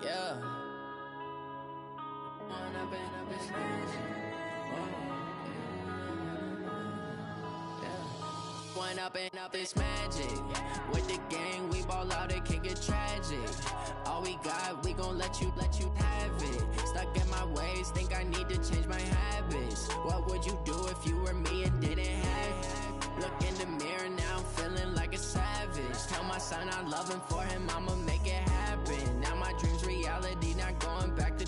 Yeah. One up and up, it's magic. With the gang, we ball out, it can get tragic. All we got, we gon' let you have it. Stuck in my ways, think I need to change my habits. What would you do if you were me and didn't have it? Look in the mirror, now I'm feeling like a savage. Tell my son I love him, for him I'ma make it happen. Now my dream's reality, not going back to.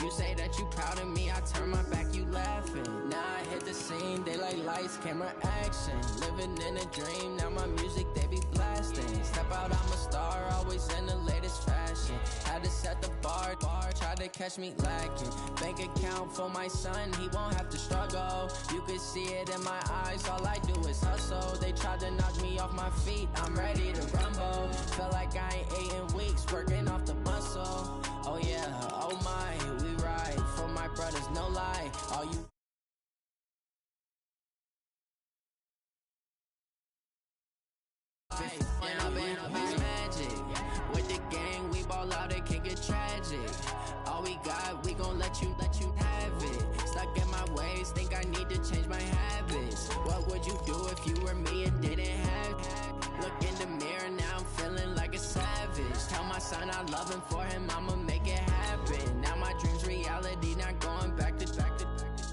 You say that you proud of me, I turn my back, you laughing. Now I hit the scene, they like lights, camera, action. Living in a dream, now my music, they be blasting. Step out, I'm a star, always in the latest fashion. Had to set the bar, tried to catch me lacking. Bank account for my son, he won't have to struggle. You can see it in my eyes, all I do is hustle. They tried to knock me off my feet, I'm ready to rumble. Feel like I ain't ate in weeks, working off the muscle. Oh yeah, oh my, we ride for my brothers, no lie. All you magic. With the gang, we ball out, it can get tragic. All we got, we gon' let you have it. Stuck in my ways, think I need to change my habits. What would you do if you were me and didn't have it? Look in the mirror, now I'm feeling like a savage. Tell my son I love him, for him I'ma make it happen. Now my dream's reality, not going back to.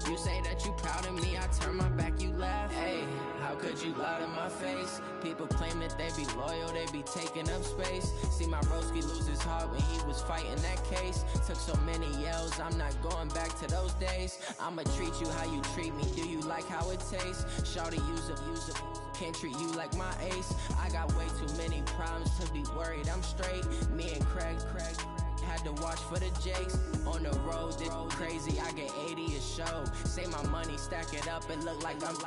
You say that you proud of me, I turn my back, you laugh. Hey, how could you lie to my face? People claim that they be loyal, they be taking up space. See my broski lose his heart when he was fighting that case. Took so many yells, I'm not going back to those days. I'ma treat you how you treat me, do you like how it tastes? Shawty, use up, can't treat you like my ace. I got way too many problems to be worried, I'm straight. Me and Craig had to watch for the Jakes. On the road, this crazy, I get 80 a show. Say my money, stack it up, it look like I'm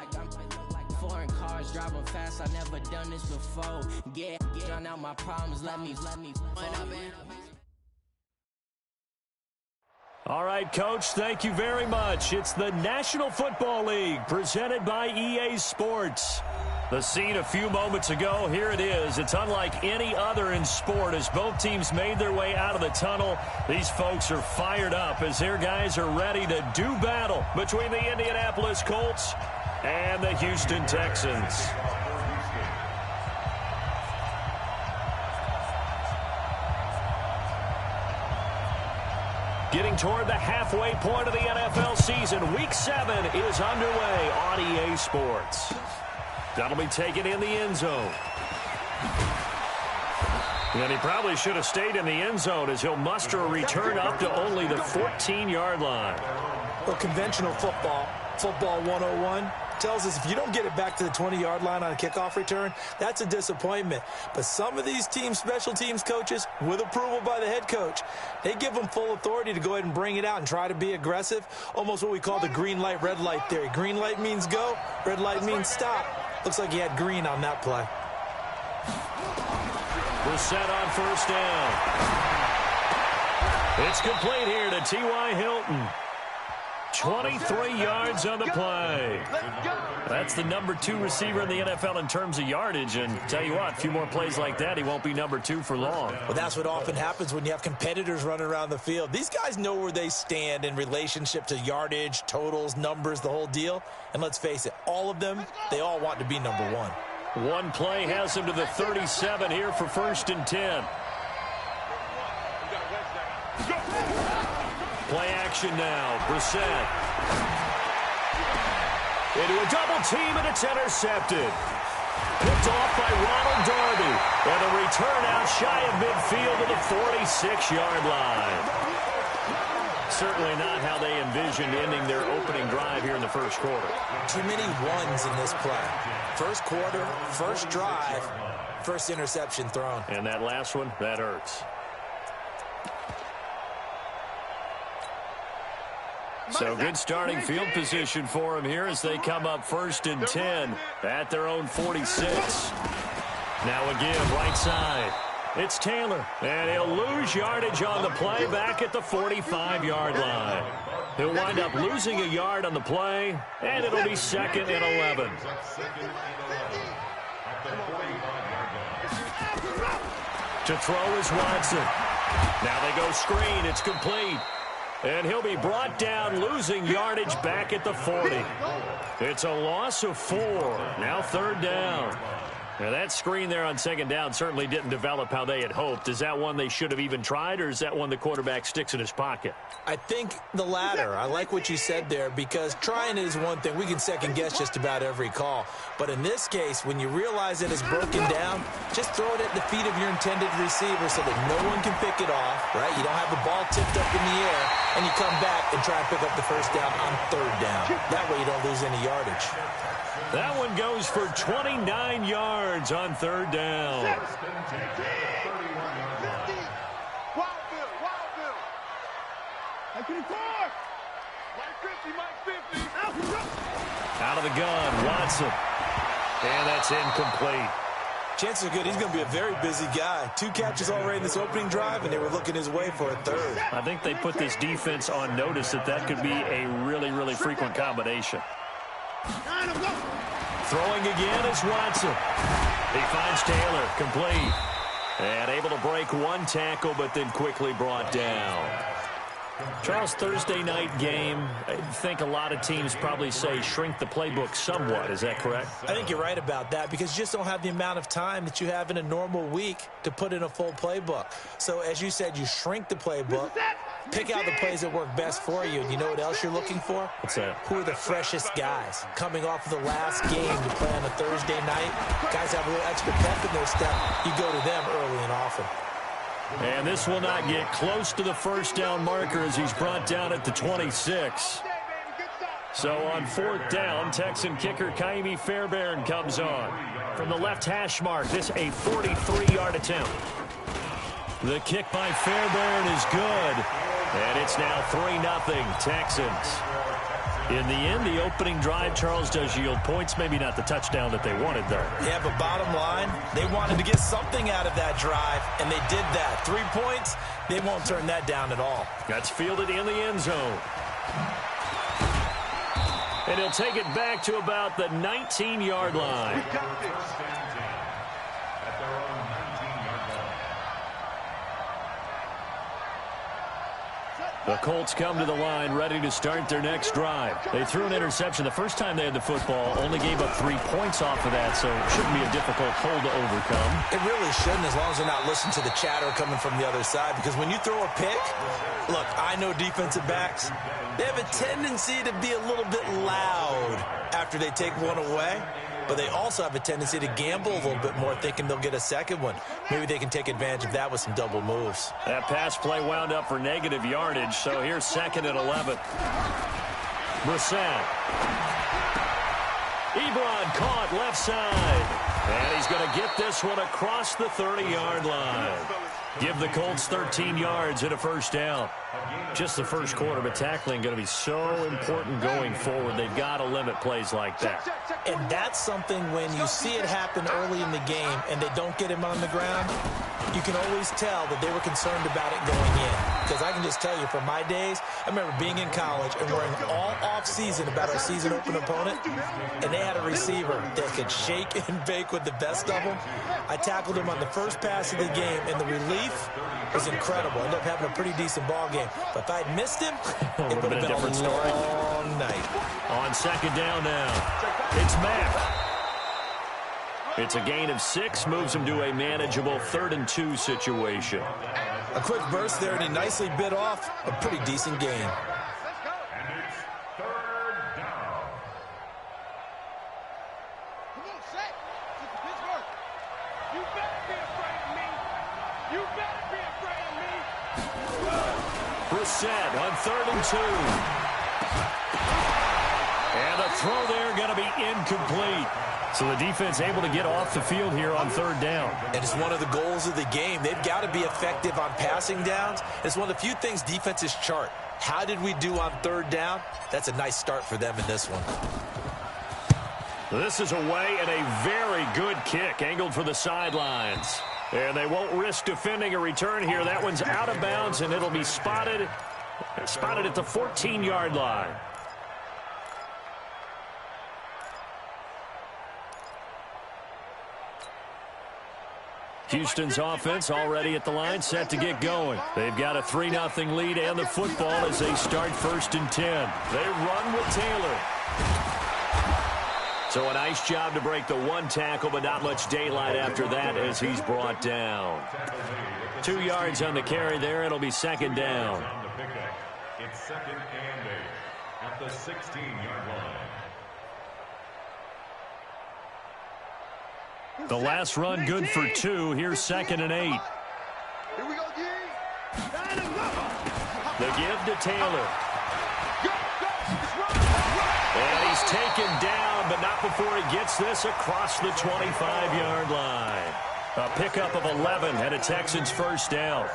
foreign cars, driving fast, I never done this before. Get drown out my problems, let me All right, Coach, thank you very much. It's the National Football League presented by EA Sports. The scene a few moments ago, here it is. It's unlike any other in sport as both teams made their way out of the tunnel. These folks are fired up as their guys are ready to do battle between the Indianapolis Colts and the Houston Texans. Getting toward the halfway point of the NFL season, Week 7 is underway on EA Sports. That'll be taken in the end zone. And he probably should have stayed in the end zone as he'll muster a return up to only the 14-yard line. Well, conventional football 101, tells us if you don't get it back to the 20-yard line on a kickoff return, that's a disappointment. But some of these teams, special teams coaches, with approval by the head coach, they give them full authority to go ahead and bring it out and try to be aggressive, almost what we call the green light, red light theory. Green light means go, red light means stop. Looks like he had green on that play. We're set on first down. It's complete here to T.Y. Hilton. 23 yards on the play. That's the number 2 receiver in the NFL in terms of yardage. And tell you what, a few more plays like that, he won't be number 2 for long. Well, that's what often happens when you have competitors running around the field. These guys know where they stand in relationship to yardage, totals, numbers, the whole deal. And let's face it, all of them, they all want to be number 1. One play has him to the 37 here for 1st and 10. Play action now. Brissett. Into a double team, and it's intercepted. Picked off by Ronald Darby. And a return out shy of midfield to the 46-yard line. Certainly not how they envisioned ending their opening drive here in the first quarter. Too many ones in this play. First quarter, first drive, first interception thrown. And that last one, that hurts. So good starting field position for them here as they come up 1st and 10 at their own 46. Now again, right side. It's Taylor, and he'll lose yardage on the play back at the 45-yard line. He'll wind up losing a yard on the play, and it'll be 2nd and 11. To throw is Watson. Now they go screen. It's complete. And he'll be brought down, losing yardage back at the 40. It's a loss of 4. Now third down. Now that screen there on second down certainly didn't develop how they had hoped. Is that one they should have even tried, or is that one the quarterback sticks in his pocket? I think the latter. I like what you said there, because trying it is one thing. We can second guess just about every call. But in this case, when you realize it is broken down, just throw it at the feet of your intended receiver so that no one can pick it off, right? You don't have the ball tipped up in the air, and you come back and try and pick up the first down on third down. That way you don't lose any yardage. That one goes for 29 yards on third down. Out of the gun, Watson. And that's incomplete. Chances are good he's going to be a very busy guy. 2 catches already in this opening drive, and they were looking his way for a third. I think they put this defense on notice that could be a really, really frequent combination. Throwing again is Watson. He finds Taylor, complete. And able to break one tackle, but then quickly brought down. Charles, Thursday night game, I think a lot of teams probably say shrink the playbook somewhat. Is that correct? I think you're right about that, because you just don't have the amount of time that you have in a normal week to put in a full playbook. So, as you said, you shrink the playbook, pick out the plays that work best for you. And you know what else you're looking for? What's that? Who are the freshest guys coming off of the last game to play on a Thursday night? Guys have a little extra pep in their step. You go to them early and often. And this will not get close to the first down marker as he's brought down at the 26. So on fourth down, Texan kicker Kaimi Fairbairn comes on. From the left hash mark, this a 43-yard attempt. The kick by Fairbairn is good. And it's now 3-0 Texans. In the end, the opening drive, Charles, does yield points. Maybe not the touchdown that they wanted there. Yeah, but bottom line, they wanted to get something out of that drive, and they did that. 3 points, they won't turn that down at all. That's fielded in the end zone. And he'll take it back to about the 19-yard line. The Colts come to the line ready to start their next drive. They threw an interception the first time they had the football, only gave up 3 points off of that, so it shouldn't be a difficult hole to overcome. It really shouldn't, as long as they're not listening to the chatter coming from the other side, because when you throw a pick, look, I know defensive backs, they have a tendency to be a little bit loud after they take one away. But they also have a tendency to gamble a little bit more, thinking they'll get a second one. Maybe they can take advantage of that with some double moves. That pass play wound up for negative yardage, so here's 2nd and 11. Brissett. Ebron caught left side. And he's going to get this one across the 30-yard line. Give the Colts 13 yards and a first down. Just the first quarter, but tackling going to be so important going forward. They've got to limit plays like that. And that's something when you see it happen early in the game and they don't get him on the ground, you can always tell that they were concerned about it going in. Because I can just tell you, from my days, I remember being in college and worrying all off-season about our season-open opponent, and they had a receiver that could shake and bake with the best of them. I tackled him on the first pass of the game, and the relief was incredible. I ended up having a pretty decent ball game. But if I'd missed him, it would have been a long night. On 2nd down now, it's Mack. It's a gain of 6, moves him to a manageable 3rd and 2 situation. A quick burst there, and he nicely bit off a pretty decent gain. Brissett on 3rd and 2. And the throw there going to be incomplete. So the defense able to get off the field here on 3rd down. And it's one of the goals of the game. They've got to be effective on passing downs. It's one of the few things defenses chart. How did we do on 3rd down? That's a nice start for them in this one. This is away and a very good kick angled for the sidelines. And they won't risk defending a return here. That one's out of bounds, and it'll be spotted at the 14-yard line. Houston's offense already at the line, set to get going. They've got a 3-0 lead and the football as they start 1st and 10. They run with Taylor. So a nice job to break the one tackle, but not much daylight after that as he's brought down. 2 yards on the carry there. It'll be 2nd down. It's 2nd and 8 at the 16-yard line. The last run good for 2. Here's 2nd and 8. Here we go, G. The give to Taylor. And he's taken down, but not before he gets this across the 25-yard line. A pickup of 11 and a Texans 1st down.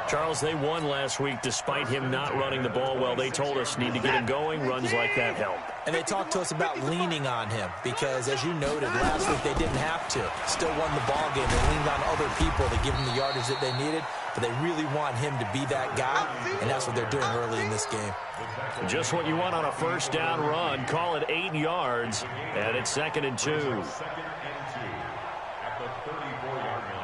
Charles, they won last week despite him not running the ball well. They told us need to get him going. Runs like that help. And they talked to us about leaning on him because, as you noted, last week they didn't have to. Still won the ball game. They leaned on other people to give them the yardage that they needed, but they really want him to be that guy, and that's what they're doing early in this game. Just what you want on a 1st down run. Call it 8 yards, and it's 2nd and 2. 2nd and 2 at the 34-yard line.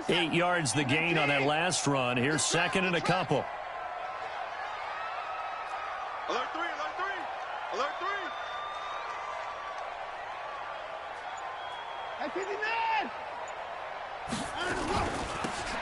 8 yards the gain on that last run. Here's 2nd and a couple. Alert 3, alert 3, alert 3.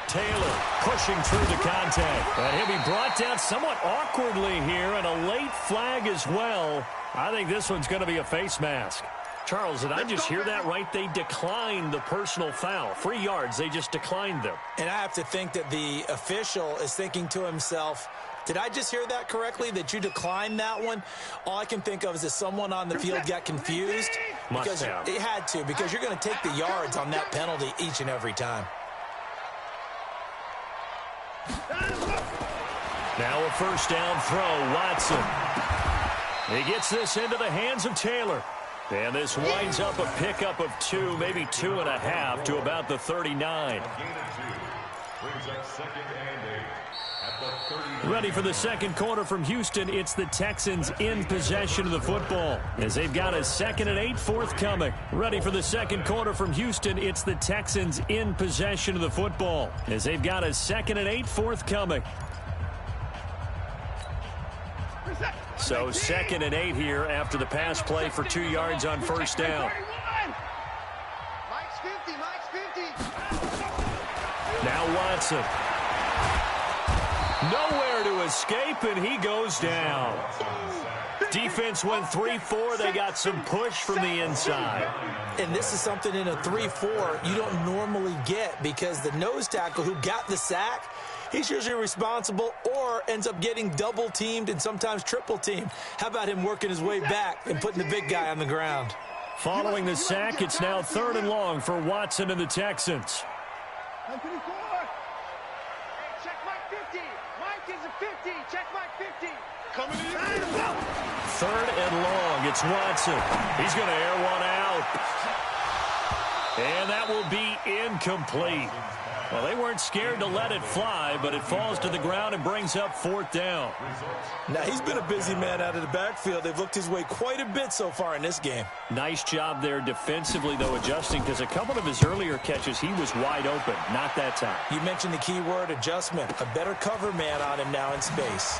Taylor pushing through the contact. And he'll be brought down somewhat awkwardly here, and a late flag as well. I think this one's going to be a face mask. Charles, did I just hear that right? They declined the personal foul. 3 yards, they just declined them. And I have to think that the official is thinking to himself, did I just hear that correctly, that you declined that one? All I can think of is that someone on the field got confused. Because it had to, because you're going to take the yards on that penalty each and every time. Now a 1st down throw, Watson. He gets this into the hands of Taylor. And this winds up a pickup of 2, maybe 2.5 to about the 39. Ready for the second quarter from Houston. It's the Texans in possession of the football as they've got a 2nd and 8 forthcoming. Ready for the second quarter from Houston. It's the Texans in possession of the football as they've got a 2nd and 8 forthcoming. So 2nd and 8 here after the pass play for 2 yards on 1st down. Mike's 50, Mike's 50. Now Watson. Nowhere to escape, and he goes down. Defense went 3-4. They got some push from the inside. And this is something in a 3-4 you don't normally get because the nose tackle who got the sack, he's usually responsible or ends up getting double-teamed and sometimes triple-teamed. How about him working his way back and putting the big guy on the ground? Following the sack, it's now 3rd and long for Watson and the Texans. Check Mike 50. Mike is a 50. Check Mike 50. Coming in. 3rd and long. It's Watson. He's going to air one out. And that will be incomplete. Well, they weren't scared to let it fly, but it falls to the ground and brings up 4th down. Now, he's been a busy man out of the backfield. They've looked his way quite a bit so far in this game. Nice job there defensively, though, adjusting, because a couple of his earlier catches, he was wide open. Not that time. You mentioned the key word, adjustment. A better cover man on him now in space.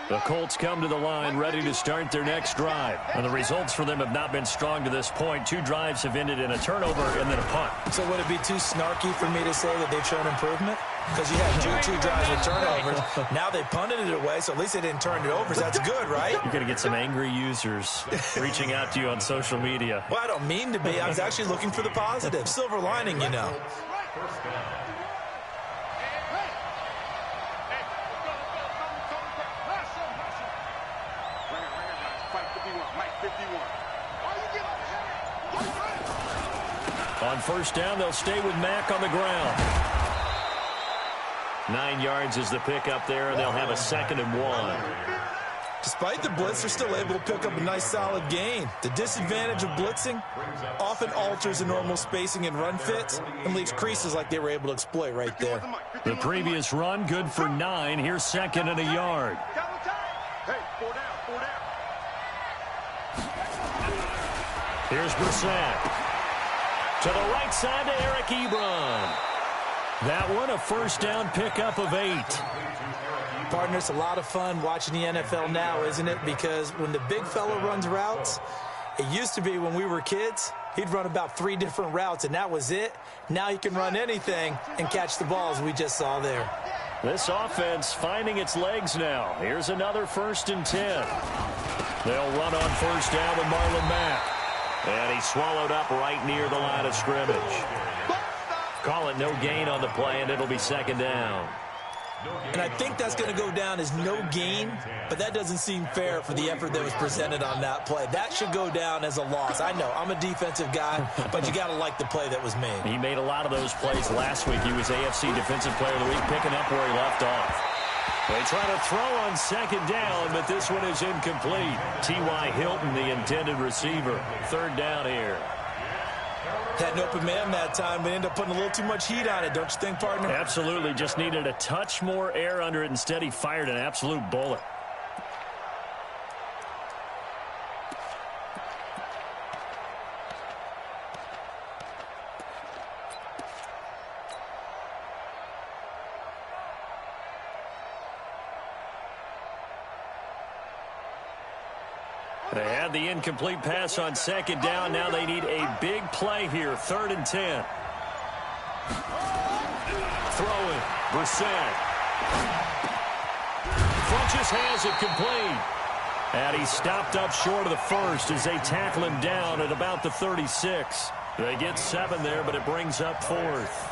The Colts come to the line ready to start their next drive. And the results for them have not been strong to this point. 2 drives have ended in a turnover and then a punt. So would it be too snarky for me to say that they've shown improvement? Because you had two drives with turnovers. Now they punted it away, so at least they didn't turn it over. So that's good, right? You're going to get some angry users reaching out to you on social media. Well, I don't mean to be. I was actually looking for the positive. Silver lining, you know. On 1st down, they'll stay with Mack on the ground. 9 yards is the pickup there, and they'll have a 2nd and 1. Despite the blitz, they're still able to pick up a nice solid gain. The disadvantage of blitzing often alters the normal spacing and run fits and leaves creases like they were able to exploit right there. The previous run, good for 9. Here's second and a yard. Hey, 4 down, 4 down. Here's Brissett. To the right side to Eric Ebron. That one, a first down pickup of 8. Partner, it's a lot of fun watching the NFL now, isn't it? Because when the big fella runs routes, it used to be when we were kids, he'd run about 3 different routes, and that was it. Now he can run anything and catch the balls we just saw there. This offense finding its legs now. Here's another 1st and 10. They'll run on first down with Marlon Mack. And he's swallowed up right near the line of scrimmage. Call it no gain on the play, and it'll be second down. And I think that's going to go down as no gain, but that doesn't seem fair for the effort that was presented on that play. That should go down as a loss. I know, I'm a defensive guy, but you got to like the play that was made. He made a lot of those plays last week. He was AFC Defensive Player of the Week, picking up where he left off. They try to throw on second down, but this one is incomplete. T.Y. Hilton, the intended receiver. 3rd down here. Had an open man that time, but ended up putting a little too much heat on it, don't you think, partner? Absolutely. Just needed a touch more air under it. Instead, he fired an absolute bullet. They had the incomplete pass on second down. Now they need a big play here. 3rd and 10. Throwing. Brissett. Funches has it complete. And he stopped up short of the first as they tackle him down at about the 36. They get 7 there, but it brings up 4th.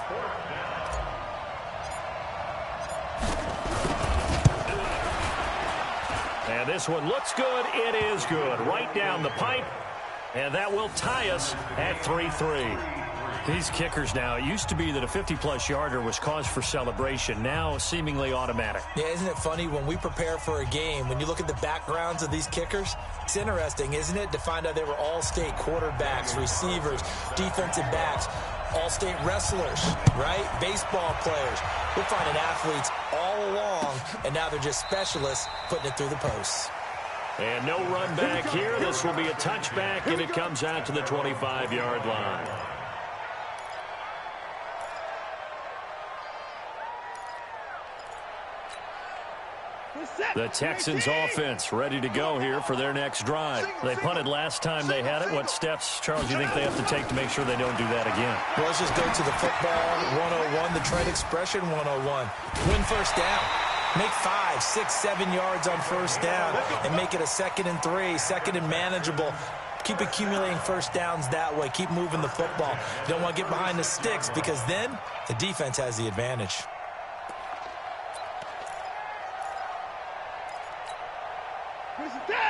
And this one looks good. It is good. Right down the pipe. And that will tie us at 3-3. These kickers now, it used to be that a 50-plus yarder was cause for celebration. Now seemingly automatic. Yeah, isn't it funny when we prepare for a game, when you look at the backgrounds of these kickers, it's interesting, isn't it, to find out they were all-state quarterbacks, receivers, defensive backs, all-state wrestlers, right? Baseball players. We're finding athletes all along, and now they're just specialists putting it through the posts. And no run back here. This will be a touchback, and it comes out to the 25-yard line. The Texans offense ready to go here for their next drive. They punted last time they had it. What steps, Charles, do you think they have to take to make sure they don't do that again? Well, let's just go to the football 101, the trade expression 101. Win first down. Make 5, 6, 7 yards on first down and make it a 2nd and 3, 2nd and manageable. Keep accumulating first downs that way. Keep moving the football. You don't want to get behind the sticks because then the defense has the advantage.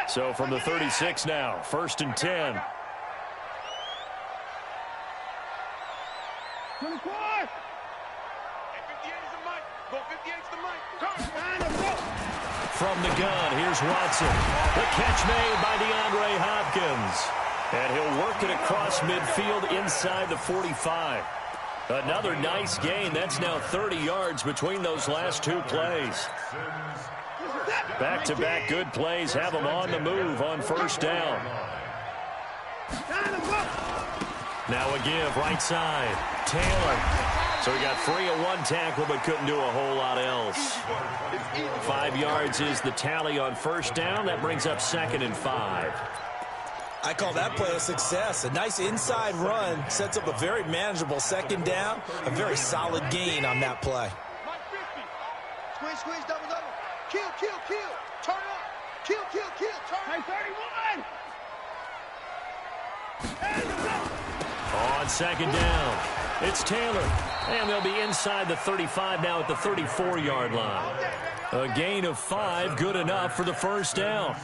So from the 36 now, 1st and 10. 24. From the gun, here's Watson. The catch made by DeAndre Hopkins. And he'll work it across midfield inside the 45. Another nice gain. That's now 30 yards between those last 2 plays. Back-to-back good plays have them on the move on first down. Now a give right side. Taylor. So he got free of 1 tackle but couldn't do a whole lot else. 5 yards is the tally on first down. That brings up 2nd and 5. I call that play a success. A nice inside run sets up a very manageable 2nd down. A very solid gain on that play. Squeeze, squeeze, double, double. Kill, kill, kill. Turn up. Kill, kill, kill. Turn. 31. On 2nd down, it's Taylor. And they'll be inside the 35 now at the 34-yard line. A gain of 5, good enough for the first down.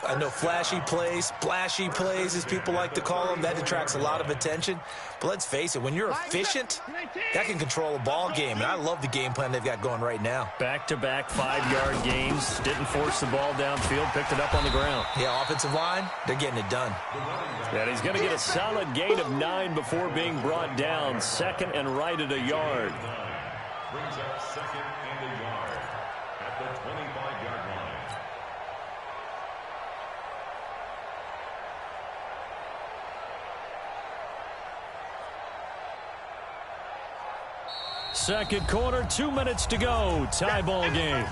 I know flashy plays, splashy plays, as people like to call them. That attracts a lot of attention. But let's face it, when you're efficient, that can control a ball game. And I love the game plan they've got going right now. Back-to-back 5-yard gains. Didn't force the ball downfield. Picked it up on the ground. Yeah, offensive line, they're getting it done. And he's going to get a solid gain of 9 before being brought down. Second and right at a yard. Brings up second and a yard at the 25-yard line. Second quarter, 2 minutes to go. Tie ball game.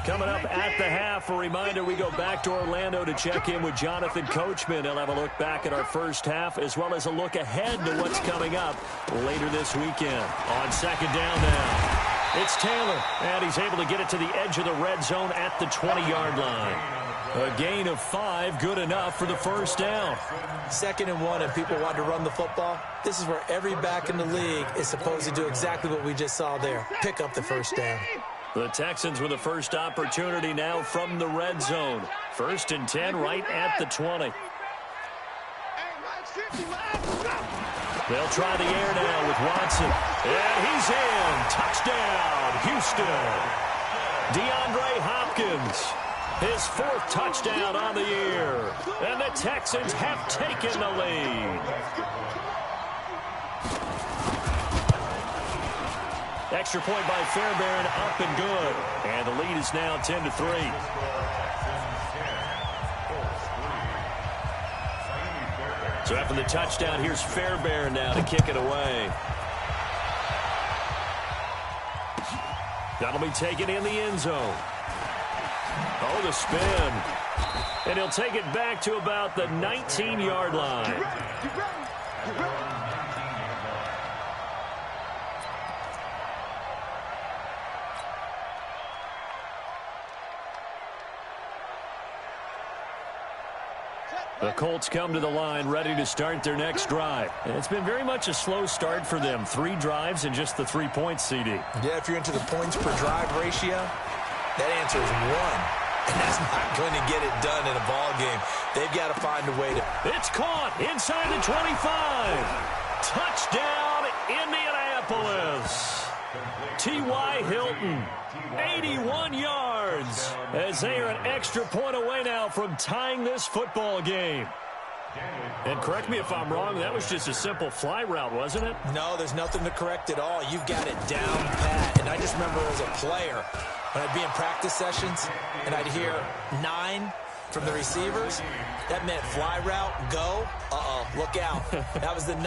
Coming up at the half, a reminder, we go back to Orlando to check in with Jonathan Coachman. He'll have a look back at our first half as well as a look ahead to what's coming up later this weekend. On second down now, it's Taylor, and he's able to get it to the edge of the red zone at the 20-yard line. A gain of 5, good enough for the first down. 2nd and 1, and people want to run the football. This is where every back in the league is supposed to do exactly what we just saw there. Pick up the first down. The Texans with the first opportunity now from the red zone. 1st and 10 right at the 20. They'll try the air now with Watson. And he's in. Touchdown, Houston. DeAndre Hopkins. His 4th touchdown on the year. And the Texans have taken the lead. Extra point by Fairbairn, up and good. And the lead is now 10-3. So after the touchdown, here's Fairbairn now to kick it away. That'll be taken in the end zone. Oh, the spin. And he'll take it back to about the 19-yard line. The Colts come to the line ready to start their next drive. And it's been very much a slow start for them. 3 drives and just the 3 points, CD. Yeah, if you're into the points per drive ratio, that answer is 1. And that's not going to get it done in a ball game. They've got to find a way to... It's caught inside the 25. Touchdown, Indianapolis. T.Y. Hilton, 81 yards, as they are an extra point away now from tying this football game. And correct me if I'm wrong, that was just a simple fly route, wasn't it? No, there's nothing to correct at all. You've got it down pat. And I just remember as a player, when I'd be in practice sessions and I'd hear 9 from the receivers, that meant fly route, go, look out. That was the 9,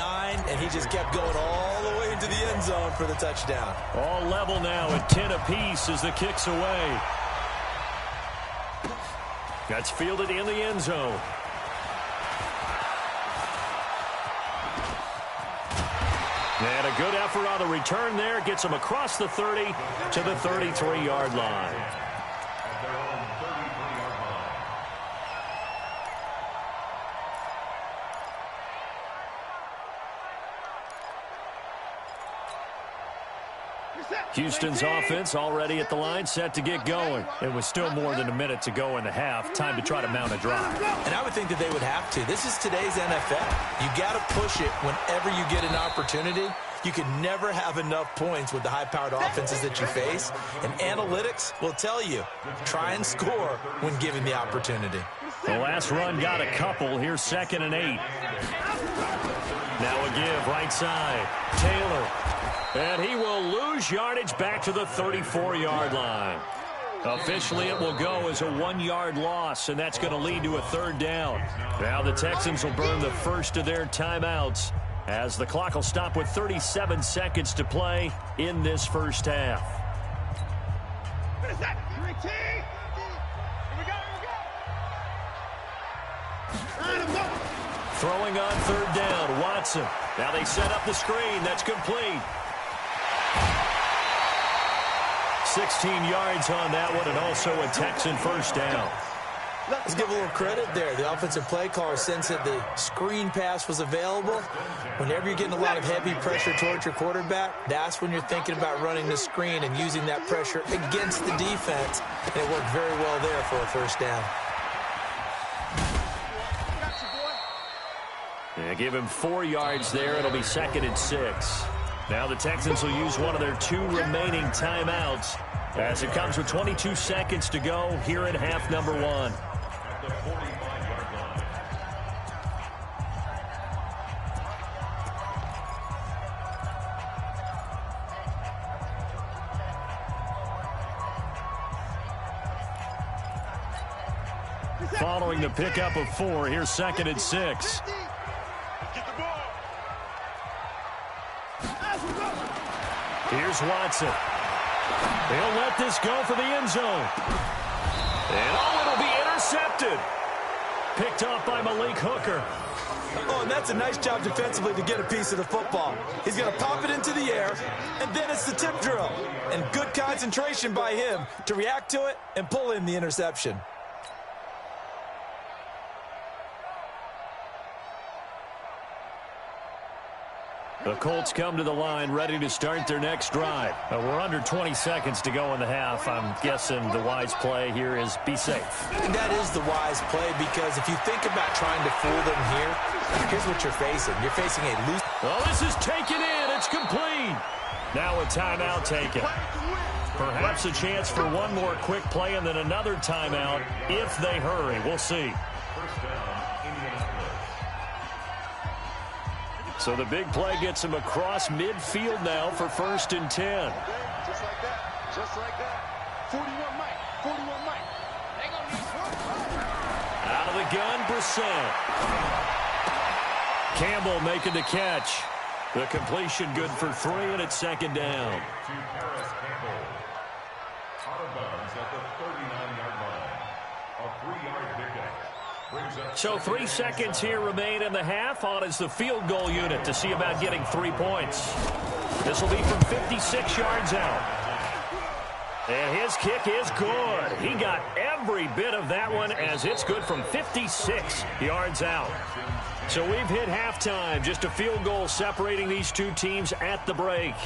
and he just kept going all the way into the end zone for the touchdown. All level now at 10 apiece as the kick's away. That's fielded in the end zone. And a good effort on the return there. Gets him across the 30 to the 33-yard line. Houston's offense already at the line, set to get going. It was still more than a minute to go in the half. Time to try to mount a drive. And I would think that they would have to. This is today's NFL. You got to push it whenever you get an opportunity. You can never have enough points with the high-powered offenses that you face. And analytics will tell you, try and score when given the opportunity. The last run got a couple. Here's 2nd and 8. Now a give right side. Taylor. And he will lose yardage back to the 34-yard line. Officially, it will go as a 1-yard loss, and that's going to lead to a 3rd down. Now the Texans will burn the first of their timeouts as the clock will stop with 37 seconds to play in this first half. What is that? Throwing on 3rd down, Watson. Now they set up the screen. That's complete. 16 yards on that one, and also a Texan first down. Let's give a little credit there. The offensive play caller sensed that the screen pass was available. Whenever you're getting a lot of heavy pressure towards your quarterback, that's when you're thinking about running the screen and using that pressure against the defense. And it worked very well there for a first down. Yeah, give him 4 yards there. It'll be 2nd and 6. Now the Texans will use one of their 2 remaining timeouts as it comes with 22 seconds to go here in half number 1. At the 45-yard line. Following the pickup of 4, here's 2nd and 6. Here's Watson. He'll let this go for the end zone. And it'll be intercepted. Picked off by Malik Hooker. Oh, and that's a nice job defensively to get a piece of the football. He's going to pop it into the air, and then it's the tip drill. And good concentration by him to react to it and pull in the interception. The Colts come to the line ready to start their next drive. We're under 20 seconds to go in the half. I'm guessing the wise play here is be safe. And that is the wise play, because if you think about trying to fool them here, here's what you're facing. You're facing a loose... Oh, this is taken in. It's complete. Now a timeout taken. Perhaps a chance for one more quick play and then another timeout if they hurry. We'll see. First down, Indianapolis. So the big play gets him across midfield now for 1st and 10. Just like that. Just like that. 41 Mike. 41 Mike. They gonna need one. Out of the gun, Brissett. Campbell making the catch. The completion good for 3, and it's 2nd down. To Paris Campbell. Out of bounds at the 39-yard line. A 3-yard pickup. So 3 seconds here remain in the half. On is the field goal unit to see about getting 3 points. This will be from 56 yards out. And his kick is good. He got every bit of that one as it's good from 56 yards out. So we've hit halftime. Just a field goal separating these 2 teams at the break.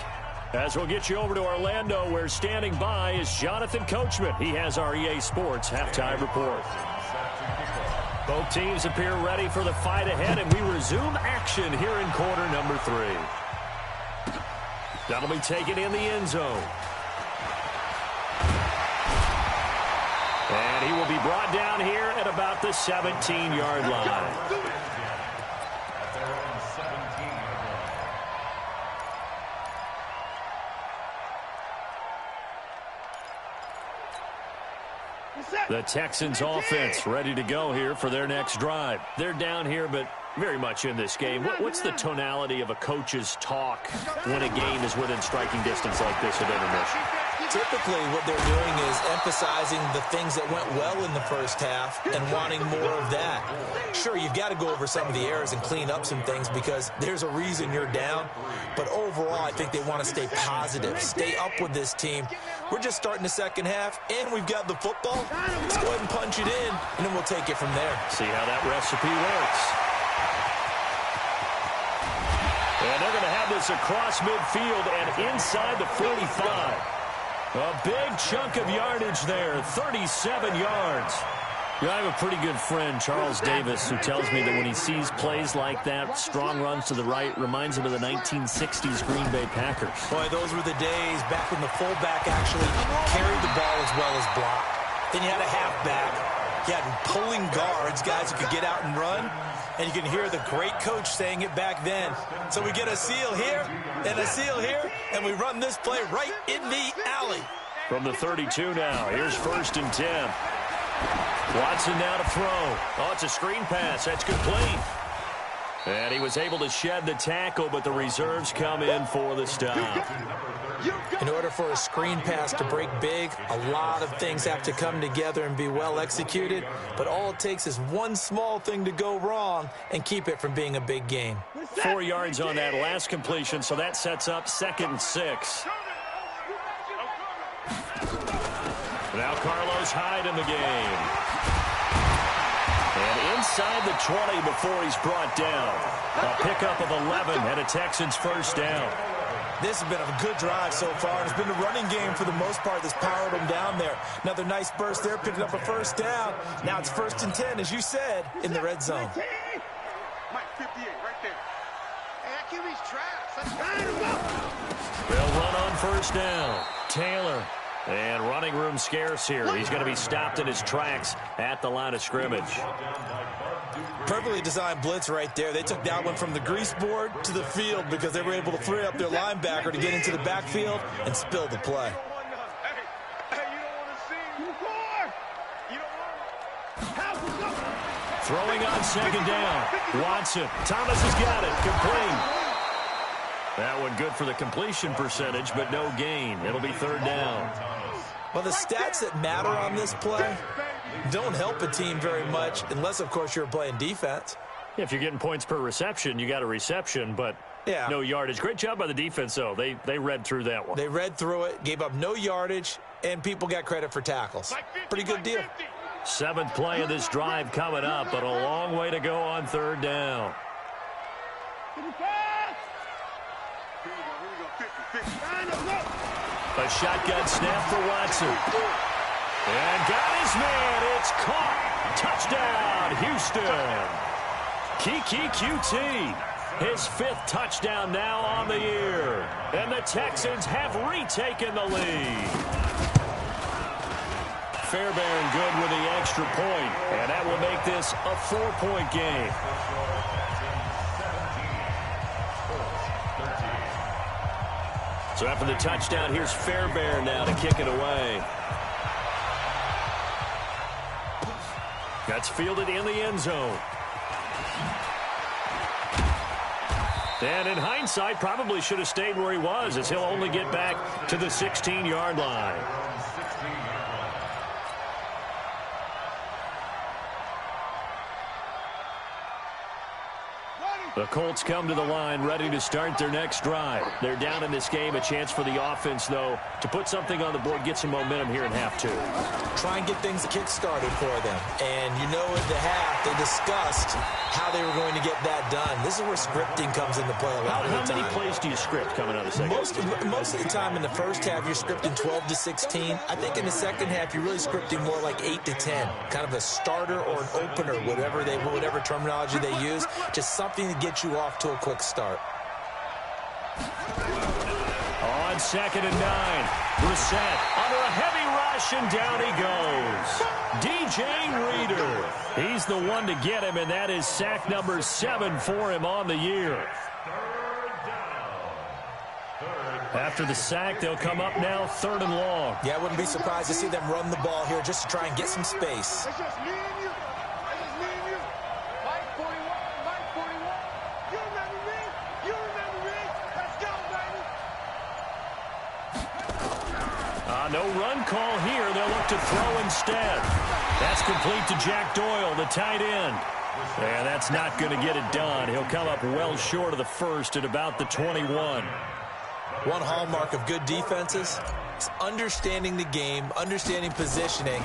As we'll get you over to Orlando, where standing by is Jonathan Coachman. He has our EA Sports halftime report. Both teams appear ready for the fight ahead, and we resume action here in quarter number 3. That'll be taken in the end zone. And he will be brought down here at about the 17-yard line. The Texans offense ready to go here for their next drive. They're down here, but very much in this game. What's the tonality of a coach's talk when a game is within striking distance like this at intermission? Typically, what they're doing is emphasizing the things that went well in the first half and wanting more of that. Sure, you've got to go over some of the errors and clean up some things because there's a reason you're down. But overall, I think they want to stay positive, stay up with this team. We're just starting the second half, and we've got the football. Let's go ahead and punch it in, and then we'll take it from there. See how that recipe works. And they're going to have this across midfield and inside the 45. A big chunk of yardage there, 37 yards. I have a pretty good friend, Charles Davis, who tells me that when he sees plays like that, strong runs to the right, reminds him of the 1960s Green Bay Packers. Boy, those were the days back when the fullback actually carried the ball as well as blocked. Then you had a halfback. You had pulling guards, guys who could get out and run. And you can hear the great coach saying it back then. So we get a seal here and a seal here, and we run this play right in the alley. From the 32 now, here's 1st and 10. Watson now to throw. Oh, it's a screen pass. That's complete. And he was able to shed the tackle, but the reserves come in for the stop. In order for a screen pass to break big, a lot of things have to come together and be well executed. But all it takes is one small thing to go wrong and keep it from being a big game. 4 yards on that last completion, so that sets up 2nd and 6. Now Carlos Hyde in the game. And inside the 20 before he's brought down. A pickup of 11 and a Texans first down. This has been a good drive so far. It's been a running game for the most part that's powered them down there. Another nice burst there, picking up a first down. Now it's 1st and 10, as you said, in the red zone. Mike, 58, right there. Hey, that QB's trash. They'll run on first down. Taylor. And running room scarce here. He's going to be stopped in his tracks at the line of scrimmage. Perfectly designed blitz right there. They took that one from the grease board to the field because they were able to free up their linebacker to get into the backfield and spill the play. Throwing on second down. Watson. Thomas has got it. Complete. That one good for the completion percentage, but no gain. It'll be 3rd down. Well, the stats that matter on this play don't help a team very much unless, of course, you're playing defense. If you're getting points per reception, you got a reception, but no yardage. Great job by the defense, though. They read through that one. They read through it, gave up no yardage, and people got credit for tackles. Pretty good deal. 7th play of this drive coming up, but a long way to go on 3rd down. A shotgun snap for Watson. And got his man. It's caught. Touchdown, Houston. Kiki QT. His 5th touchdown now on the year. And the Texans have retaken the lead. Fairbairn good with the extra point. And that will make this a 4-point game. So after the touchdown, here's Fairbairn now to kick it away. That's fielded in the end zone. And in hindsight, probably should have stayed where he was, as he'll only get back to the 16-yard line. The Colts come to the line ready to start their next drive. They're down in this game. A chance for the offense, though, to put something on the board, get some momentum here in half 2. Try and get things kick-started for them. And you know at the half, they discussed how they were going to get that done. This is where scripting comes into play a lot of the time. How many plays do you script coming out of the second? Most of the time in the first half, you're scripting 12 to 16. I think in the second half, you're really scripting more like 8 to 10. Kind of a starter or an opener, whatever terminology they use. Just something to get you off to a quick start. On 2nd and 9, Brissett under a heavy rush, and down he goes. DJ Reader. He's the one to get him, and that is sack number 7 for him on the year. After the sack, they'll come up now 3rd and long. Yeah, I wouldn't be surprised to see them run the ball here just to try and get some space. No run call here. They'll look to throw instead. That's complete to Jack Doyle, the tight end. And that's not going to get it done. He'll come up well short of the first at about the 21. One hallmark of good defenses is understanding the game, understanding positioning,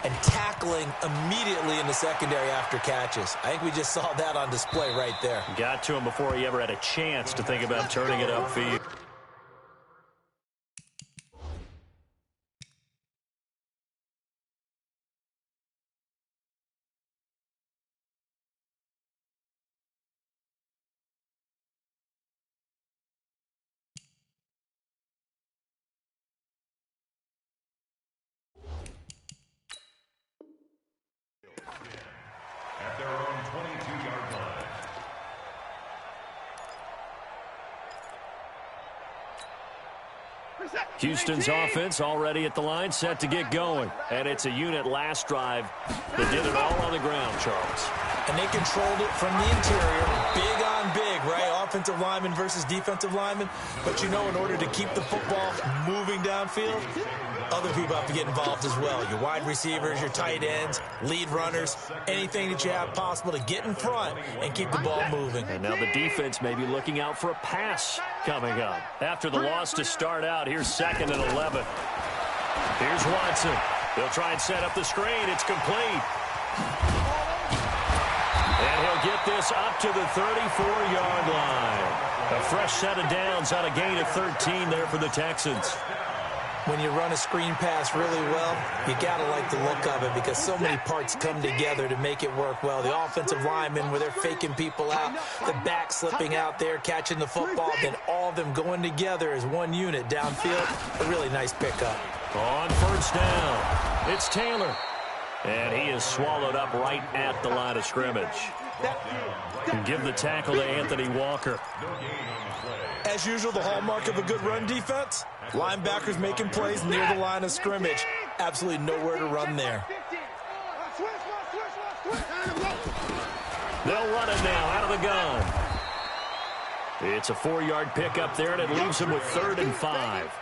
and tackling immediately in the secondary after catches. I think we just saw that on display right there. Got to him before he ever had a chance to think about turning it upfield. At their own 22-yard line. Houston's offense already at the line, set to get going. And it's a unit last drive that did it all on the ground, Charles. And they controlled it from the interior, big on big, right? Offensive lineman versus defensive lineman. But you know, in order to keep the football moving downfield, other people have to get involved as well. Your wide receivers, your tight ends, lead runners, anything that you have possible to get in front and keep the ball moving. And now the defense may be looking out for a pass coming up. After the loss to start out, here's 2nd and 11. Here's Watson. They'll try and set up the screen. It's complete. And he'll get this up to the 34-yard line. A fresh set of downs on a gain of 13 there for the Texans. When you run a screen pass really well, you got to like the look of it because so many parts come together to make it work well. The offensive linemen, where they're faking people out, the back slipping out there, catching the football, then all of them going together as one unit downfield. A really nice pickup. On first down, it's Taylor. And he is swallowed up right at the line of scrimmage. And give the tackle to Anthony Walker. As usual, the hallmark of a good run defense, linebackers making plays near the line of scrimmage. Absolutely nowhere to run there. They'll run it now out of the gun. It's a 4-yard pickup there, and it leaves them with 3rd and 5.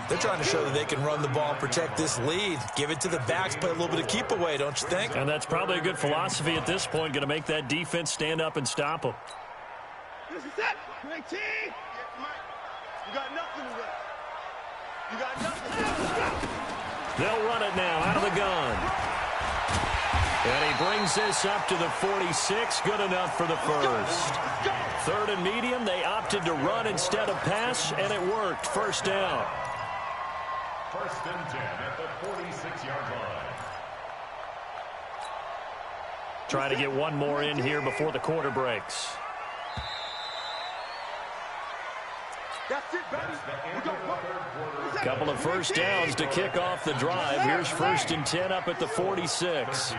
They're trying to show that they can run the ball and protect this lead. Give it to the backs, play a little bit of keep away, don't you think? And that's probably a good philosophy at this point, going to make that defense stand up and stop them. This is it. 19. You got nothing to win. You got nothing to win. They'll run it now out of the gun. And he brings this up to the 46. Good enough for the first. 3rd and medium. They opted to run instead of pass, and it worked. First down. 1st and 10 at the 46-yard line. Trying to get one more in here before the quarter breaks. That's it, baby. We go. Couple of first downs to kick off the drive. Here's 1st and 10 up at the 46.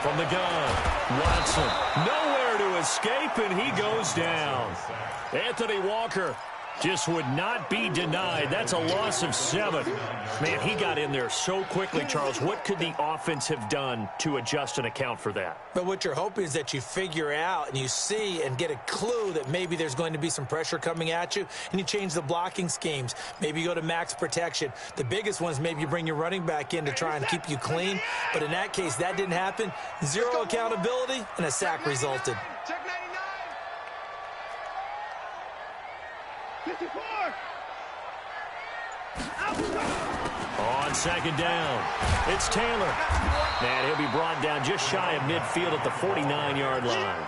From the gun, Watson, nowhere to escape, and he goes down. Anthony Walker just would not be denied. That's a loss of 7. Man, he got in there so quickly, Charles. What could the offense have done to adjust and account for that? But what you're hoping is that you figure out and you see and get a clue that maybe there's going to be some pressure coming at you, and you change the blocking schemes. Maybe you go to max protection. The biggest one is maybe you bring your running back in to try and keep you clean. But in that case, that didn't happen. 0 accountability, and a sack resulted. Check 99. 54. On 2nd down, it's Taylor. And he'll be brought down just shy of midfield at the 49-yard line.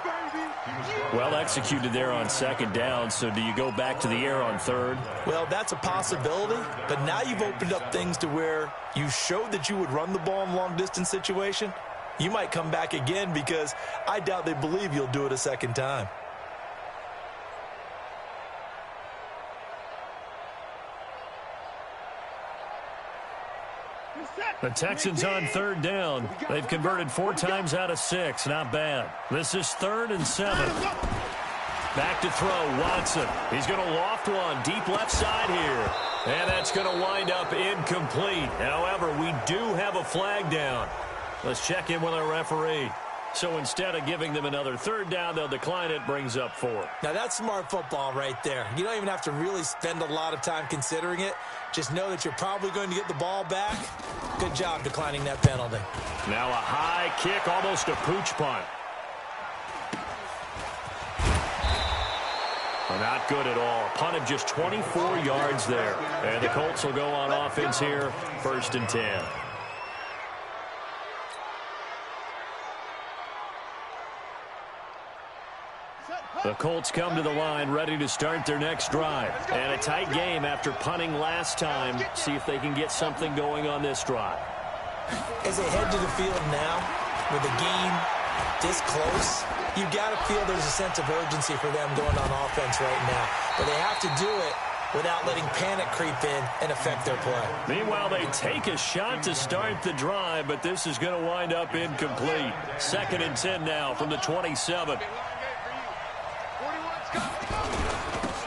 Well executed there on 2nd down, so do you go back to the air on 3rd? Well, that's a possibility, but now you've opened up things to where you showed that you would run the ball in long-distance situation. You might come back again because I doubt they believe you'll do it a 2nd time. The Texans on 3rd down. They've converted 4 times out of 6. Not bad. This is 3rd and 7. Back to throw, Watson. He's going to loft one deep left side here. And that's going to wind up incomplete. However, we do have a flag down. Let's check in with our referee. So instead of giving them another 3rd down, they'll decline it, brings up 4. Now, that's smart football right there. You don't even have to really spend a lot of time considering it. Just know that you're probably going to get the ball back. Good job declining that penalty. Now a high kick, almost a pooch punt. Not good at all. A punt of just 24 yards there. And the Colts will go on offense here, 1st and 10. The Colts come to the line ready to start their next drive. And a tight game after punting last time. See if they can get something going on this drive. As they head to the field now, with the game this close, you've got to feel there's a sense of urgency for them going on offense right now. But they have to do it without letting panic creep in and affect their play. Meanwhile, they take a shot to start the drive, but this is going to wind up incomplete. 2nd and 10 now from the 27.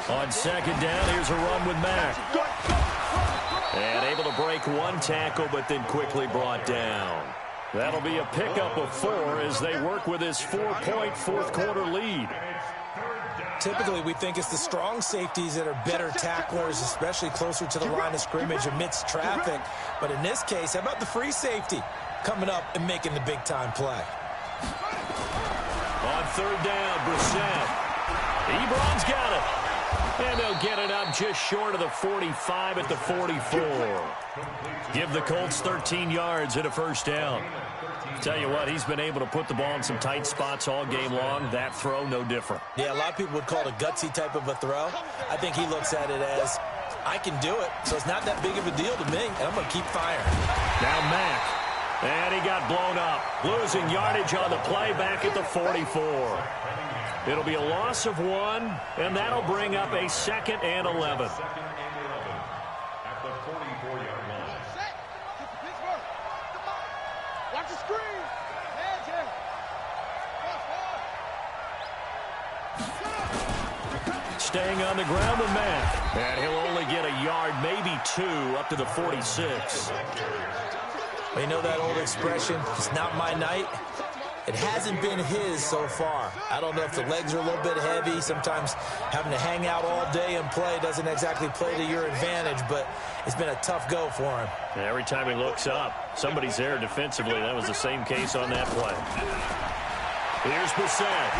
On 2nd down, here's a run with Mack. And able to break one tackle, but then quickly brought down. That'll be a pickup of 4 as they work with his 4-point 4th quarter lead. Typically, we think it's the strong safeties that are better tacklers, especially closer to the line of scrimmage amidst traffic. But in this case, how about the free safety coming up and making the big-time play? On 3rd down, Brissett. Ebron's got it. And they'll get it up just short of the 45 at the 44. Give the Colts 13 yards and a first down. Tell you what, he's been able to put the ball in some tight spots all game long. That throw, no different. Yeah, a lot of people would call it a gutsy type of a throw. I think he looks at it as, I can do it, so it's not that big of a deal to me, and I'm going to keep firing. Now Mack. And he got blown up. Losing yardage on the play back at the 44. It'll be a loss of 1, and that'll bring up a 2nd and 11. At the 44-yard line. Set. Get to Pittsburgh. Come on. Watch the screen. Hands here. Staying on the ground with Mack. And he'll only get a yard, maybe 2, up to the 46. Well, you know that old expression, it's not my night? It hasn't been his so far. I don't know if the legs are a little bit heavy. Sometimes having to hang out all day and play doesn't exactly play to your advantage, but it's been a tough go for him. And every time he looks up, somebody's there defensively. That was the same case on that play. Here's Bissett.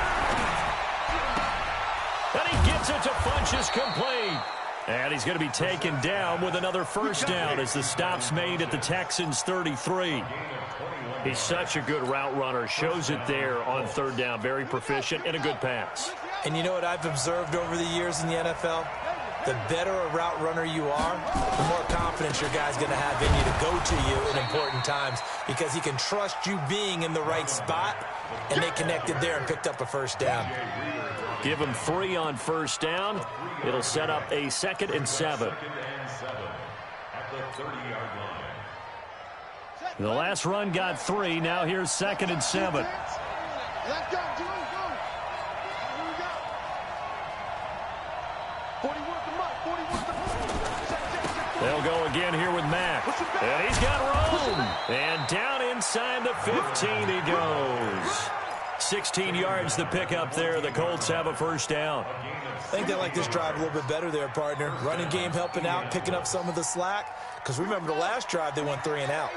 And he gets it to Funchess complete. And he's going to be taken down with another first down as the stop's made at the Texans 33. He's such a good route runner. Shows it there on 3rd down. Very proficient and a good pass. And you know what I've observed over the years in the NFL? The better a route runner you are, the more confidence your guy's going to have in you to go to you in important times because he can trust you being in the right spot, and they connected there and picked up a first down. Give him 3 on first down. It'll set up a 2nd and 7. At the 30-yard line. The last run got 3. Now here's 2nd and 7. Let's go. Go. Here we go. 40 worth the mark. 40 worth the mark. They'll go again here with Mack. And he's got room. And down inside the 15 he goes. 16 yards the pickup there. The Colts have a first down. I think they like this drive a little bit better there, partner. Running game helping out, picking up some of the slack. Because remember the last drive, they went 3 and out.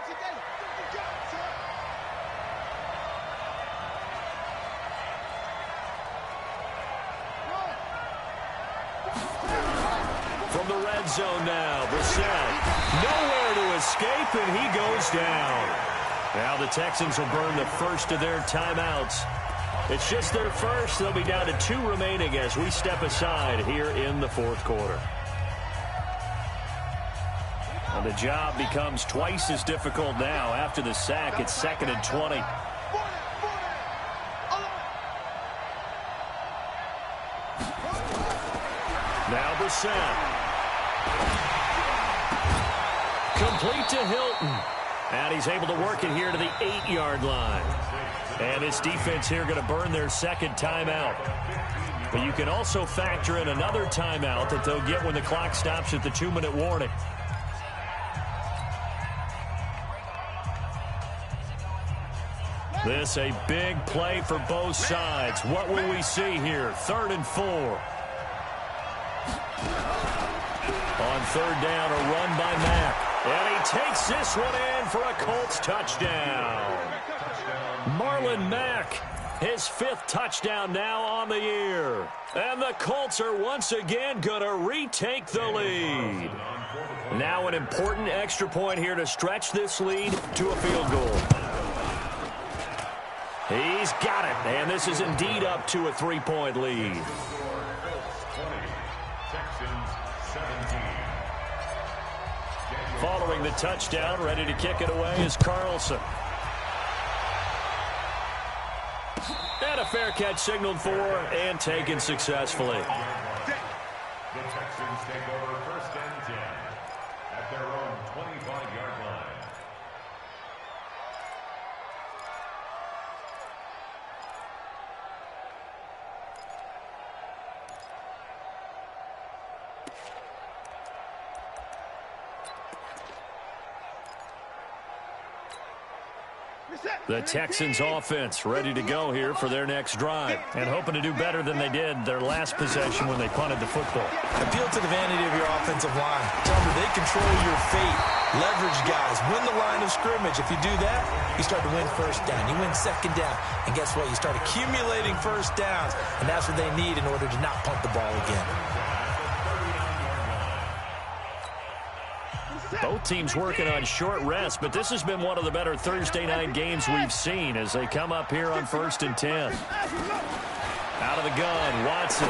From the red zone now, Bissett. Nowhere to escape, and he goes down. Now the Texans will burn the first of their timeouts. It's just their first. They'll be down to 2 remaining as we step aside here in the 4th quarter. And the job becomes twice as difficult now. After the sack, it's 2nd and 20. Now Bissett. Complete to Hilton. And he's able to work it here to the 8-yard line. And this defense here going to burn their 2nd timeout. But you can also factor in another timeout that they'll get when the clock stops at the 2-minute warning. This a big play for both sides. What will we see here? 3rd and 4. On 3rd down, a run by Mack. And he takes this one in for a Colts touchdown. Marlon Mack, his 5th touchdown now on the year. And the Colts are once again going to retake the lead. Now an important extra point here to stretch this lead to a field goal. He's got it, and this is indeed up to a 3-point lead. 20, Texans 17. Following the touchdown, ready to kick it away is Carlson. And a fair catch signaled for and taken successfully. The Texans take over 1st and 10 at their own 25-yard line. The Texans offense ready to go here for their next drive and hoping to do better than they did their last possession when they punted the football. Appeal to the vanity of your offensive line. Tell them they control your fate. Leverage guys. Win the line of scrimmage. If you do that, you start to win 1st down. You win 2nd down. And guess what? You start accumulating 1st downs. And that's what they need in order to not punt the ball again. Both teams working on short rest, but this has been one of the better Thursday night games we've seen as they come up here on 1st and 10. Out of the gun, Watson.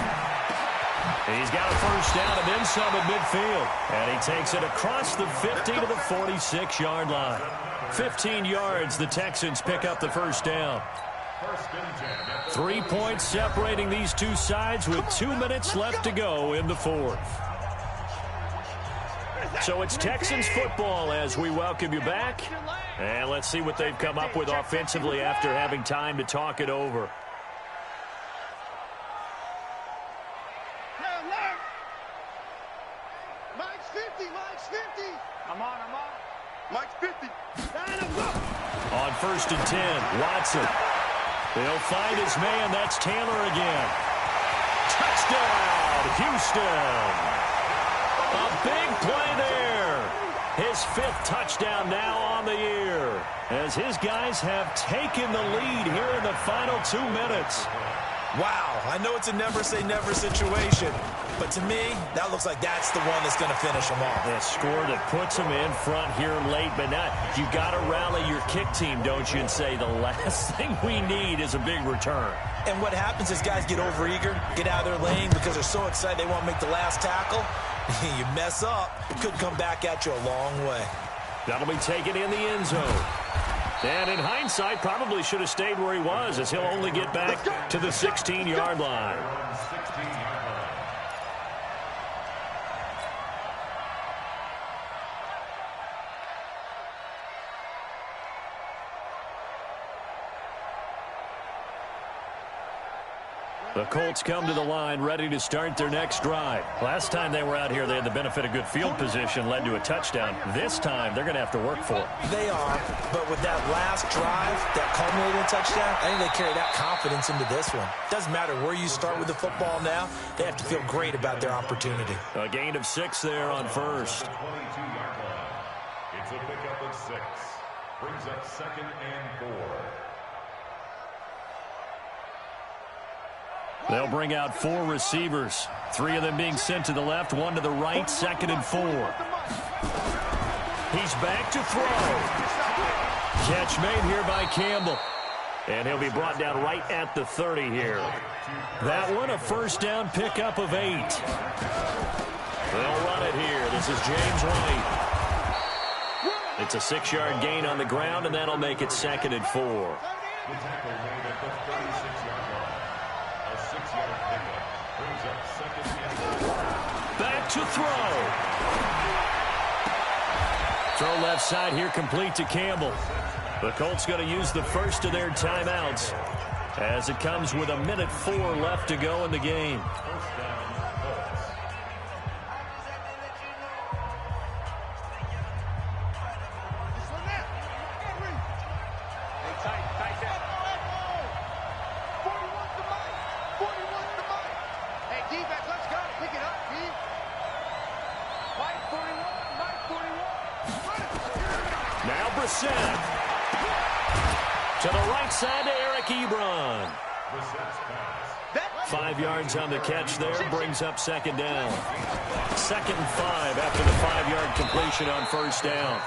He's got a first down and then some at midfield. And he takes it across the 50 to the 46-yard line. 15 yards, the Texans pick up the first down. 3 points separating these two sides with 2 minutes left to go in the fourth. So it's Texans football as we welcome you back. And let's see what they've come up with offensively after having time to talk it over. Mike's 50. I'm on. Mike's 50. On 1st and 10, Watson. He'll find his man. That's Taylor again. Touchdown, Houston. A big play there. His 5th touchdown now on the year as his guys have taken the lead here in the final 2 minutes. Wow, I know it's a never say never situation, but to me, that looks like that's the one that's going to finish them off. A score that puts them in front here late, but not. You got to rally your kick team, don't you, and say the last thing we need is a big return. And what happens is guys get overeager, get out of their lane because they're so excited they want to make the last tackle. You mess up, it could come back at you a long way. That'll be taken in the end zone. And in hindsight, probably should have stayed where he was as he'll only get back to the 16-yard line. The Colts come to the line ready to start their next drive. Last time they were out here, they had the benefit of good field position, led to a touchdown. This time, they're going to have to work for it. They are, but with that last drive, that culminating touchdown, I think they carry that confidence into this one. Doesn't matter where you start with the football now, they have to feel great about their opportunity. A gain of 6 there on first. It's a pickup of 6. Brings up 2nd and 4. They'll bring out 4 receivers. 3 of them being sent to the left, 1 to the right, 2nd and 4. He's back to throw. Catch made here by Campbell. And he'll be brought down right at the 30 here. That one, a first down pickup of 8. They'll run it here. This is James White. It's a 6-yard gain on the ground, and that'll make it 2nd and 4. The tackle made at the 36-yard line. A 6-yard pickup brings up 2nd and 4. Back to throw. Throw left side here, complete to Campbell. The Colts going to use the first of their timeouts as it comes with 1:04 left to go in the game. To the right side to Eric Ebron. 5 yards on the catch there, brings up 2nd down. 2nd and 5 after the 5-yard completion on first down.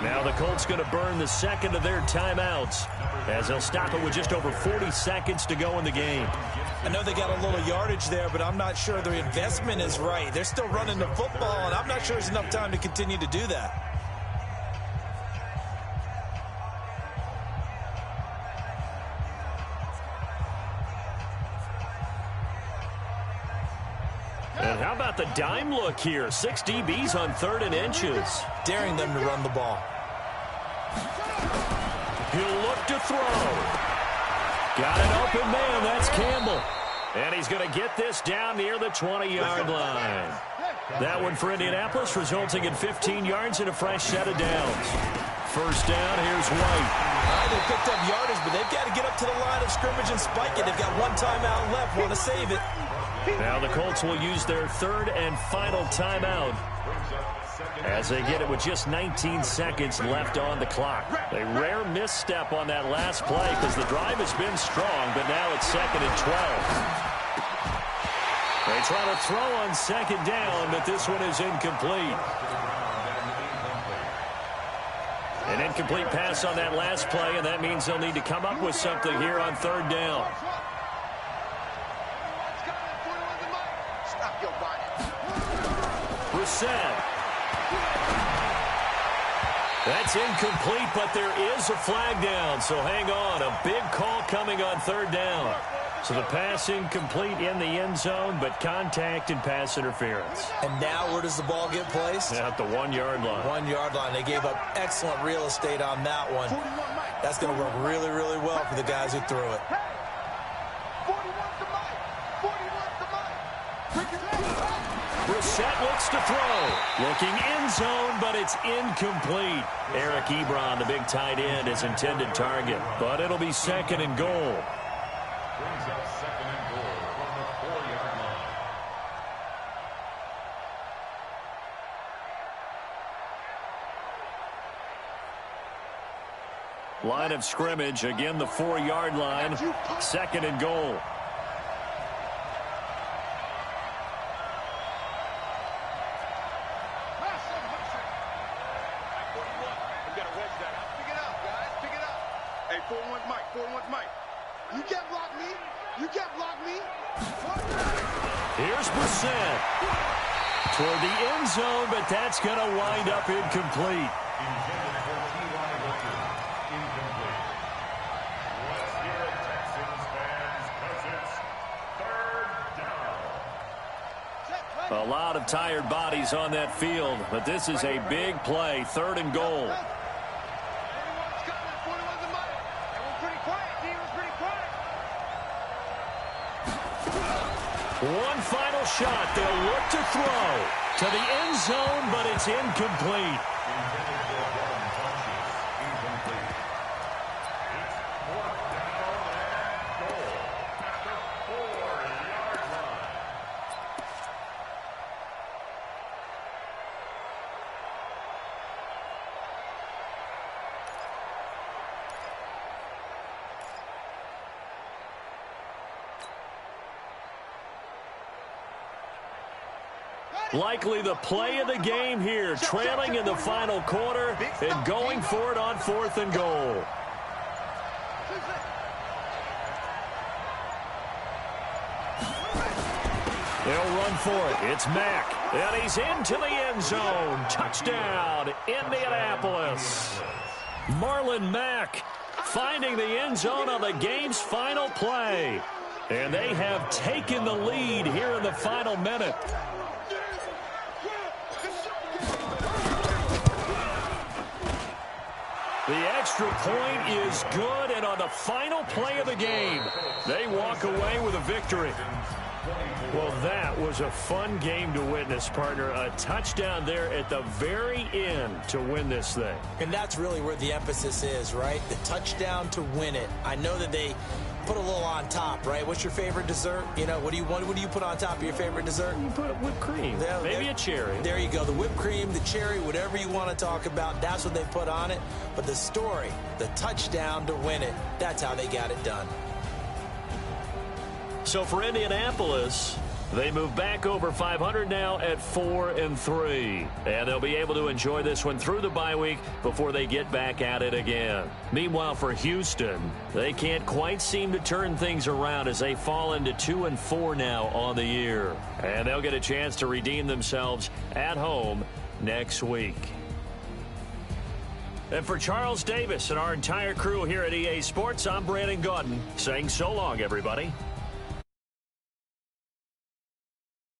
Now the Colts going to burn the 2nd of their timeouts as they'll stop it with just over 40 seconds to go in the game. I know they got a little yardage there, but I'm not sure their investment is right. They're still running the football, and I'm not sure there's enough time to continue to do that. And how about the dime look here? 6 DBs on 3rd and inches. Daring them to run the ball. He'll look to throw. Got an open man. That's Campbell. And he's going to get this down near the 20-yard line. That one for Indianapolis, resulting in 15 yards and a fresh set of downs. First down, here's White. They picked up yardage, but they've got to get up to the line of scrimmage and spike it. They've got 1 timeout left. Want to save it. Now the Colts will use their 3rd and final timeout as they get it with just 19 seconds left on the clock. A rare misstep on that last play because the drive has been strong, but now it's 2nd and 12. They try to throw on 2nd down, but this one is incomplete. An incomplete pass on that last play, and that means they'll need to come up with something here on third down. Brissett. That's incomplete, but there is a flag down, so hang on. A big call coming on third down. So the pass incomplete in the end zone, but contact and pass interference. And now where does the ball get placed? At the 1-yard line. 1-yard line. They gave up excellent real estate on that one. That's going to work really, really well for the guys who threw it. Brissett looks to throw. Looking end zone, but it's incomplete. Eric Ebron, the big tight end, his intended target. But it'll be second and goal. Brings up second and goal from the 4-yard line. Line of scrimmage, again the 4-yard line. Second and goal. You can't block me. You can't block me. Here's Brissett. Toward the end zone, but that's going to wind up incomplete. Intended for T.Y. Hilton. Incomplete. Let's hear it, Texans fans, because it's third down. A lot of tired bodies on that field, but this is a big play. Third and goal. One final shot. They'll look to throw to the end zone, but it's incomplete. Intended for 11 touches. Incomplete. It's 4th down and goal at the 4-yard line. Likely the play of the game here, trailing in the final quarter and going for it on 4th and goal. They'll run for it. It's Mack, and he's into the end zone. Touchdown, Indianapolis. Marlon Mack finding the end zone on the game's final play. And they have taken the lead here in the final minute. The extra point is good, and on the final play of the game, they walk away with a victory. Well, that was a fun game to witness, partner. A touchdown there at the very end to win this thing. And that's really where the emphasis is, right? The touchdown to win it. I know that they put a little on top, right? What's your favorite dessert? You know, what do you put on top of your favorite dessert? You put whipped cream, maybe a cherry. There you go. The whipped cream, the cherry, whatever you want to talk about, that's what they put on it. But the story, the touchdown to win it, that's how they got it done. So for Indianapolis, they move back over 500 now at 4-3. And they'll be able to enjoy this one through the bye week before they get back at it again. Meanwhile, for Houston, they can't quite seem to turn things around as they fall into 2-4 now on the year. And they'll get a chance to redeem themselves at home next week. And for Charles Davis and our entire crew here at EA Sports, I'm Brandon Gaudin saying so long, everybody.